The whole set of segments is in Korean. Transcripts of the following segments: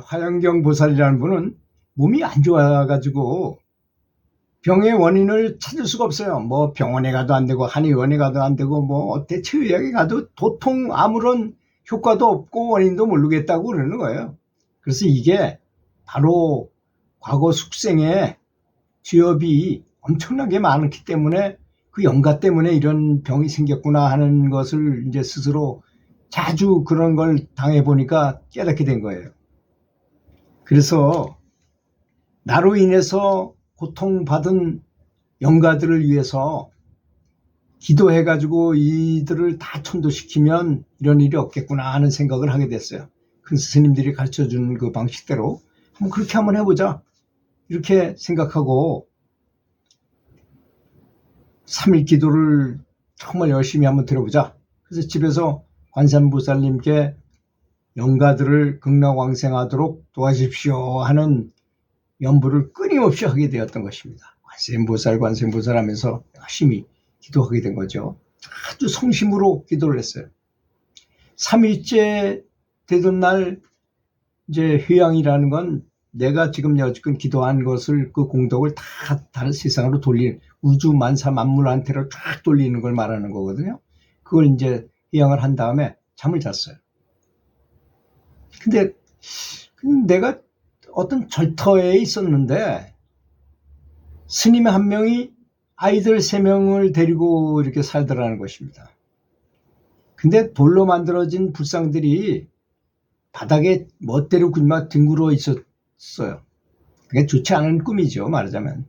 화영경 보살이라는 분은 몸이 안 좋아가지고 병의 원인을 찾을 수가 없어요. 뭐 병원에 가도 안 되고 한의원에 가도 안 되고 뭐 대체의학에 가도 도통 아무런 효과도 없고 원인도 모르겠다고 그러는 거예요. 그래서 이게 바로 과거 숙생에 죄업이 엄청나게 많기 때문에 그 영가 때문에 이런 병이 생겼구나 하는 것을 이제 스스로 자주 그런 걸 당해보니까 깨닫게 된 거예요. 그래서 나로 인해서 고통받은 영가들을 위해서 기도해가지고 이들을 다 천도시키면 이런 일이 없겠구나 하는 생각을 하게 됐어요. 큰 스님들이 가르쳐주는 그 방식대로 그렇게 한번 해보자 이렇게 생각하고 3일 기도를 정말 열심히 한번 드려보자. 그래서 집에서 관세음보살님께 영가들을 극락왕생하도록 도와주십시오 하는 연부를 끊임없이 하게 되었던 것입니다. 관세음보살 하면서 열심히 기도하게 된 거죠. 아주 성심으로 기도를 했어요. 3일째 되던 날 이제 회양이라는 건 내가 지금 여지껏 기도한 것을 그 공덕을 다 다른 세상으로 돌리는 우주 만사 만물한테로 쫙 돌리는 걸 말하는 거거든요. 그걸 이제 회양을 한 다음에 잠을 잤어요. 근데 내가 어떤 절터에 있었는데 스님 한 명이 아이들 3명을 데리고 이렇게 살더라는 것입니다. 근데 돌로 만들어진 불상들이 바닥에 멋대로 그냥 뒹굴어 있었어요. 그게 좋지 않은 꿈이죠, 말하자면.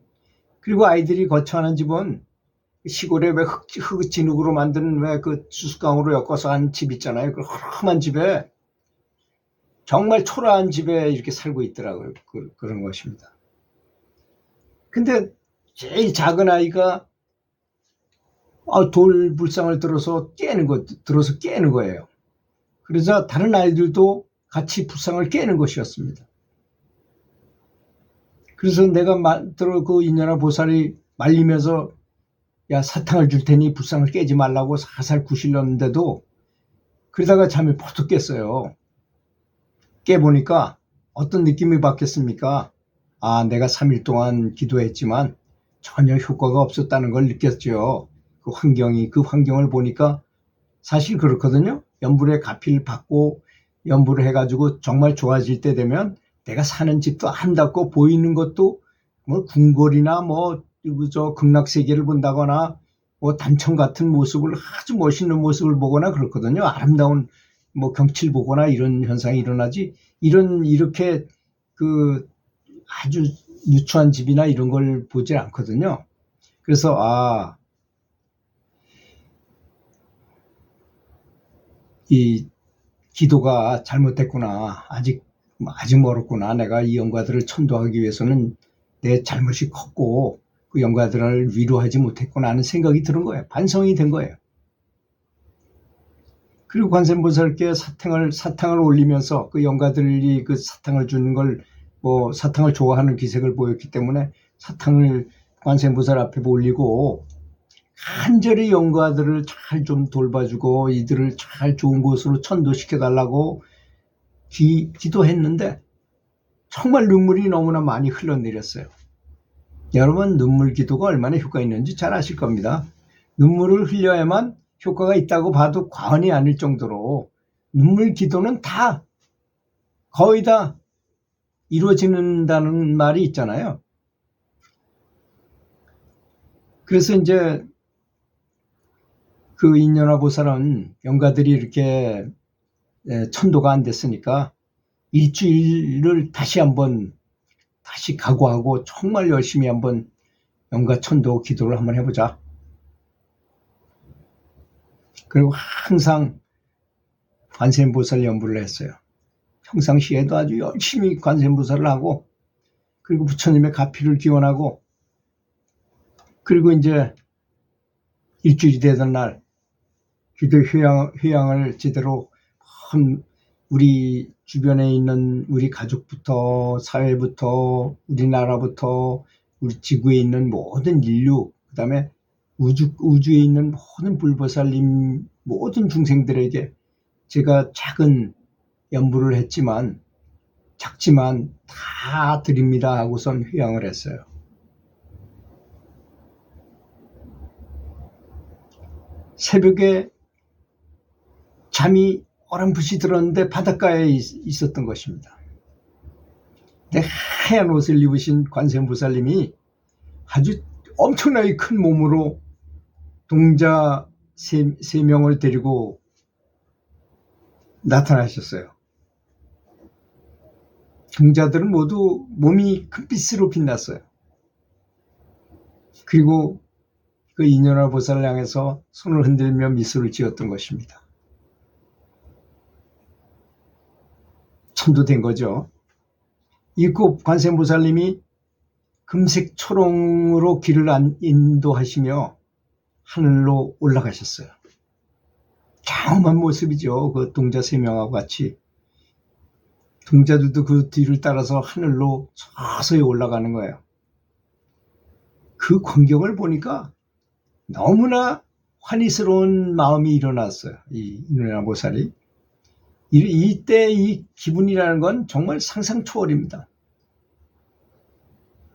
그리고 아이들이 거처하는 집은 시골에 왜 흙진흙으로 만든 왜 그 수수깡으로 엮어서 한 집 있잖아요. 그 험한 집에 정말 초라한 집에 이렇게 살고 있더라고요. 그런 것입니다. 근데 제일 작은 아이가 돌 불상을 들어서 깨는 거예요. 그래서 다른 아이들도 같이 불상을 깨는 것이었습니다. 그래서 내가 그 인연아 보살이 말리면서 야 사탕을 줄 테니 불상을 깨지 말라고 살살 구실렀는데도 그러다가 잠이 퍼뜩 깼어요. 깨보니까 어떤 느낌이 받겠습니까? 내가 3일 동안 기도했지만 전혀 효과가 없었다는 걸 느꼈죠. 그 환경을 보니까 사실 그렇거든요. 연불의 가피를 받고 연불을 해가지고 정말 좋아질 때 되면 내가 사는 집도 아름답고 보이는 것도 뭐 궁궐이나 뭐 저 극락세계를 본다거나 뭐 단청 같은 모습을 아주 멋있는 모습을 보거나 그렇거든요. 아름다운 뭐 경치를 보거나 이런 현상이 일어나지 이렇게 그 아주 유추한 집이나 이런 걸 보지 않거든요. 그래서 이 기도가 잘못됐구나. 아직 멀었구나. 내가 이 영가들을 천도하기 위해서는 내 잘못이 컸고 그 영가들을 위로하지 못했구나 하는 생각이 드는 거예요. 반성이 된 거예요. 그리고 관세음보살께 사탕을 올리면서 그 영가들이 그 사탕을 주는 걸 뭐 사탕을 좋아하는 기색을 보였기 때문에 사탕을 관세음보살 앞에 올리고 간절히 영가들을 잘 좀 돌봐주고 이들을 잘 좋은 곳으로 천도시켜달라고 기도했는데 정말 눈물이 너무나 많이 흘러내렸어요. 여러분 눈물 기도가 얼마나 효과 있는지 잘 아실 겁니다. 눈물을 흘려야만 효과가 있다고 봐도 과언이 아닐 정도로 눈물 기도는 거의 다 이루어진다는 말이 있잖아요. 그래서 이제 그 인연아 보살은 영가들이 이렇게 천도가 안 됐으니까 일주일을 다시 각오하고 정말 열심히 한번 영가 천도 기도를 한번 해보자. 그리고 항상 관세음보살 연부를 했어요. 평상시에도 아주 열심히 관세음보살을 하고 그리고 부처님의 가피를 기원하고 그리고 이제 일주일이 되던 날 기도 휴양을 제대로 우리 주변에 있는 우리 가족부터 사회부터 우리나라부터 우리 지구에 있는 모든 인류 그다음에 우주에 있는 모든 불보살님 모든 중생들에게 제가 작은 연부를 했지만 작지만 다 드립니다 하고선 회양을 했어요. 새벽에 잠이 어렴풋이 들었는데 바닷가에 있었던 것입니다. 근데 하얀 옷을 입으신 관세음보살님이 아주 엄청나게 큰 몸으로 동자 세 명을 데리고 나타나셨어요. 동자들은 모두 몸이 금빛으로 빛났어요. 그리고 그 인연화 보살을 향해서 손을 흔들며 미소를 지었던 것입니다. 천도된 거죠. 이국 관세음보살님이 금색 초롱으로 길을 인도하시며 하늘로 올라가셨어요. 장엄한 모습이죠. 그 동자 세 명하고 같이. 동자들도 그 뒤를 따라서 하늘로 서서히 올라가는 거예요. 그 광경을 보니까 너무나 환희스러운 마음이 일어났어요. 이 인연화 보살이. 이때 이 기분이라는 건 정말 상상 초월입니다.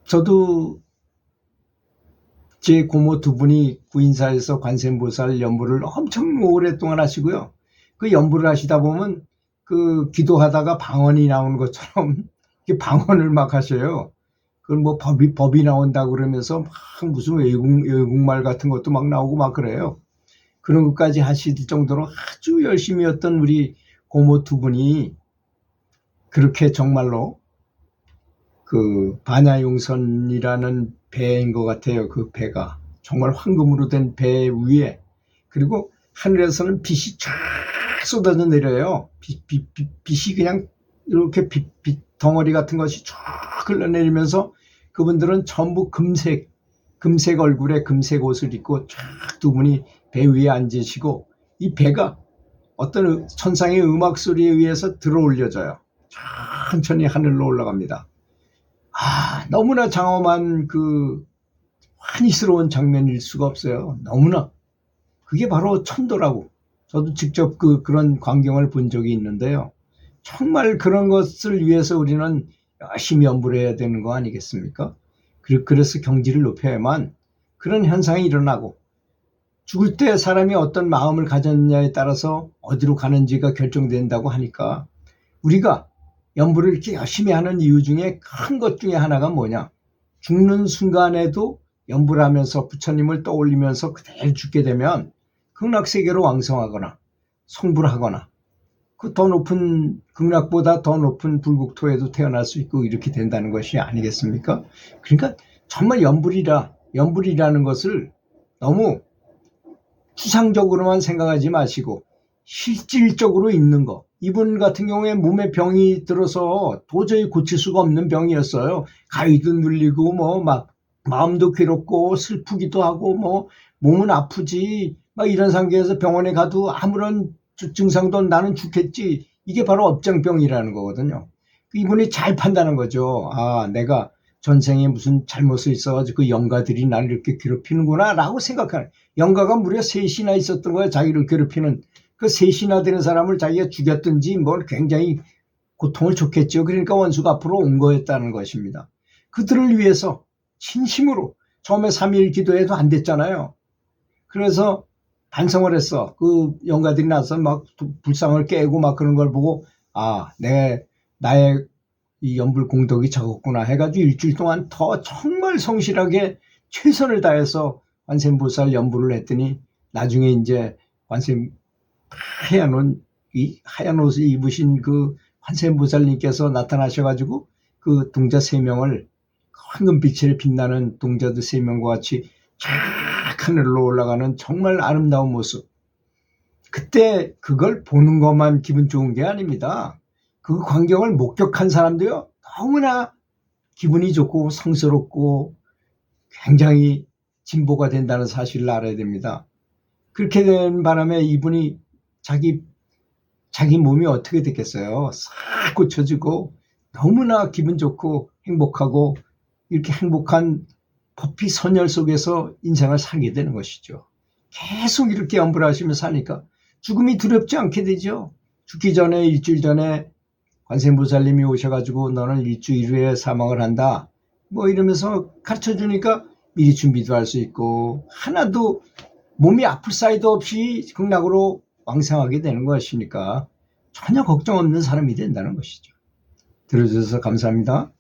저도 제 고모 두 분이 구인사에서 관세음보살 연부를 엄청 오랫동안 하시고요. 그 연부를 하시다 보면 그 기도하다가 방언이 나오는 것처럼 방언을 막 하셔요. 그건 뭐 법이 나온다 그러면서 막 무슨 외국말 같은 것도 막 나오고 막 그래요. 그런 것까지 하실 정도로 아주 열심히 했던 우리 고모 두 분이 그렇게 정말로 그 반야용선이라는 배인 것 같아요. 그 배가 정말 황금으로 된 배 위에, 그리고 하늘에서는 빛이 쫙 쏟아져 내려요. 빛이 그냥 이렇게 빛 덩어리 같은 것이 쫙 흘러내리면서 그분들은 전부 금색 얼굴에 금색 옷을 입고 쫙 두 분이 배 위에 앉으시고, 이 배가 어떤 천상의 음악 소리에 의해서 들어올려져요. 천천히 하늘로 올라갑니다. 너무나 장엄한 그 환희스러운 장면일 수가 없어요. 너무나. 그게 바로 천도라고. 저도 직접 그런 광경을 본 적이 있는데요. 정말 그런 것을 위해서 우리는 열심히 연부를 해야 되는 거 아니겠습니까? 그래서 경지를 높여야만 그런 현상이 일어나고, 죽을 때 사람이 어떤 마음을 가졌냐에 따라서 어디로 가는지가 결정된다고 하니까, 우리가 연부를 이렇게 열심히 하는 이유 중에 큰 것 중에 하나가 뭐냐? 죽는 순간에도 연부를 하면서 부처님을 떠올리면서 그대로 죽게 되면 극락세계로 왕성하거나 성불을 하거나 그 더 높은, 극락보다 더 높은 불국토에도 태어날 수 있고 이렇게 된다는 것이 아니겠습니까? 그러니까 정말 연불이라는 것을 너무 추상적으로만 생각하지 마시고 실질적으로 있는 거. 이분 같은 경우에 몸에 병이 들어서 도저히 고칠 수가 없는 병이었어요. 가위도 눌리고 뭐 막 마음도 괴롭고 슬프기도 하고 뭐 몸은 아프지 막 이런 상태에서 병원에 가도 아무런 증상도 나는 죽겠지. 이게 바로 업장병이라는 거거든요. 이분이 잘 판단한 거죠. 내가 전생에 무슨 잘못이 있어가지고 그 영가들이 나를 이렇게 괴롭히는구나 라고 생각하는. 영가가 무려 셋이나 있었던 거예요. 자기를 괴롭히는. 그 셋이나 되는 사람을 자기가 죽였든지 뭘 굉장히 고통을 줬겠죠. 그러니까 원수가 앞으로 온 거였다는 것입니다. 그들을 위해서 진심으로 처음에 3일 기도해도 안 됐잖아요. 그래서 반성을 했어. 그 영가들이 나서 막 불상을 깨고 막 그런 걸 보고 나의 이 연불 공덕이 적었구나 해가지고 일주일 동안 더 정말 성실하게 최선을 다해서 관세음보살 연불을 했더니 나중에 이제 하얀 옷을 입으신 그 관세음보살님께서 나타나셔가지고 그 동자 3명을 황금빛에 빛나는 동자들 3명과 같이 쫙 하늘로 올라가는 정말 아름다운 모습. 그때 그걸 보는 것만 기분 좋은 게 아닙니다. 그 광경을 목격한 사람도요, 너무나 기분이 좋고 성스럽고 굉장히 진보가 된다는 사실을 알아야 됩니다. 그렇게 된 바람에 이분이 자기 몸이 어떻게 됐겠어요? 싹 고쳐지고 너무나 기분 좋고 행복하고, 이렇게 행복한 법피 선열 속에서 인생을 살게 되는 것이죠. 계속 이렇게 연불하시며 사니까 죽음이 두렵지 않게 되죠. 죽기 전에 일주일 전에 관세음보살님이 오셔가지고 너는 일주일 후에 사망을 한다. 뭐 이러면서 가르쳐 주니까 미리 준비도 할 수 있고 하나도 몸이 아플 사이도 없이 극락으로 왕생하게 되는 것이니까 전혀 걱정 없는 사람이 된다는 것이죠. 들어주셔서 감사합니다.